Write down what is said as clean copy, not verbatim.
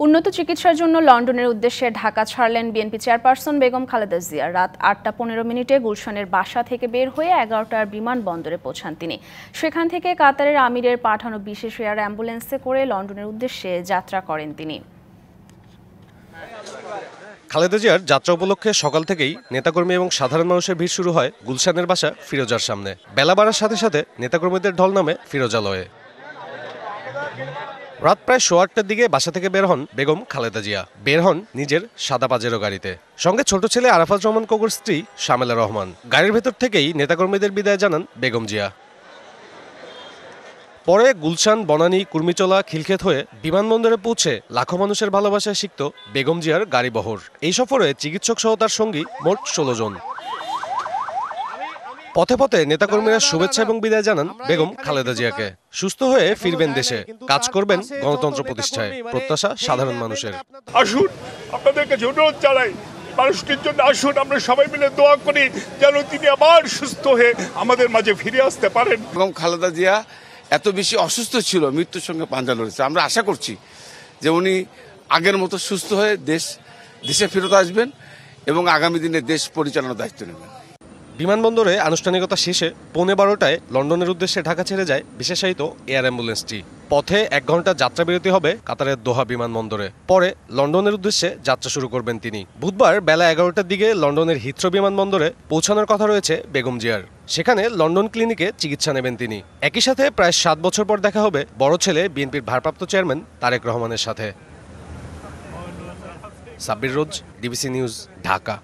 উন্নত চিকিৎসার জন্য লন্ডনের উদ্দেশ্যে ঢাকা ছাড়লেন বিএনপি চেয়ারপারসন বেগম খালেদা জিয়া। রাত ৮টা ১৫ গুলশানের বাসা থেকে বের হয়ে ১১টার বিমানবন্দরে পৌঁছান তিনি। সেখান থেকে কাতারের আমিরের পাঠানো বিশেষ এয়ার অ্যাম্বুলেন্সে করে লন্ডনের উদ্দেশ্যে যাত্রা করেন তিনি। খালেদা জিয়ার যাত্রা উপলক্ষে সকাল থেকেই নেতাকর্মী এবং সাধারণ মানুষের ভিড় শুরু হয় গুলশানের বাসা ফিরোজার সামনে। বেলা বাড়ার সাথে সাথে নেতাকর্মীদের ঢল নামে ফিরোজালয়ে। রাত প্রায় 8:30টার দিকে বাসা থেকে বের হন বেগম খালেদা জিয়া। বের হন নিজের সাদা পাজেরো গাড়িতে, সঙ্গে ছোট ছেলে আরাফাত রহমান কোকোর স্ত্রী শামেলা রহমান। গাড়ির ভেতর থেকেই নেতাকর্মীদের বিদায় জানান বেগম জিয়া। পরে গুলশান, বনানী, কুর্মিচলা, খিলক্ষেত হয়ে বিমানবন্দরে পৌঁছে লাখো মানুষের ভালোবাসায় সিক্ত বেগম জিয়ার গাড়িবহর। এই সফরে চিকিৎসক সহ তার সঙ্গী মোট 16 জন। পথে পথে নেতাকর্মীরা শুভেচ্ছা এবং বিদায় জানান বেগম খালেদা জিয়াকে। সুস্থ হয়ে ফিরবেন দেশে, কাজ করবেন গণতন্ত্র প্রতিষ্ঠায়, প্রত্যাশা সাধারণ মানুষের। আসুন, আপনাদের কাছে অনুরোধ জানাই, মানুষটির জন্য আসুন, আমরা সবাই মিলে দোয়া করি যেন তিনি আবার সুস্থ হয়ে আমাদের মাঝে ফিরে আসতে পারেন। বেগম খালেদা জিয়া এত বেশি অসুস্থ ছিল, মৃত্যুর সঙ্গে পাঞ্জা লড়েছে। আমরা আশা করছি যে উনি আগের মতো সুস্থ হয়ে দেশে ফেরত আসবেন এবং আগামী দিনে দেশ পরিচালনার দায়িত্ব নেবেন। বিমানবন্দরে আনুষ্ঠানিকতা শেষে 11:15টায় লন্ডনের উদ্দেশ্যে ঢাকা ছেড়ে যায় বিশেষায়িত এয়ার অ্যাম্বুলেন্সটি। পথে 1 ঘন্টা যাত্রা বিরতি হবে কাতারের দোহা বিমানবন্দরে। পরে লন্ডনের উদ্দেশ্যে যাত্রা শুরু করবেন তিনি। বুধবার বেলা 11টার দিকে লন্ডনের হিথ্রো বিমানবন্দরে পৌঁছানোর কথা রয়েছে বেগম জিয়ার। সেখানে লন্ডন ক্লিনিকে চিকিৎসা নেবেন তিনি। একই সাথে প্রায় 7 বছর পর দেখা হবে বড় ছেলে বিএনপির ভারপ্রাপ্ত চেয়ারম্যান তারেক রহমানের সাথে। সাব্বির রোজ, ডিবিসি নিউজ, ঢাকা।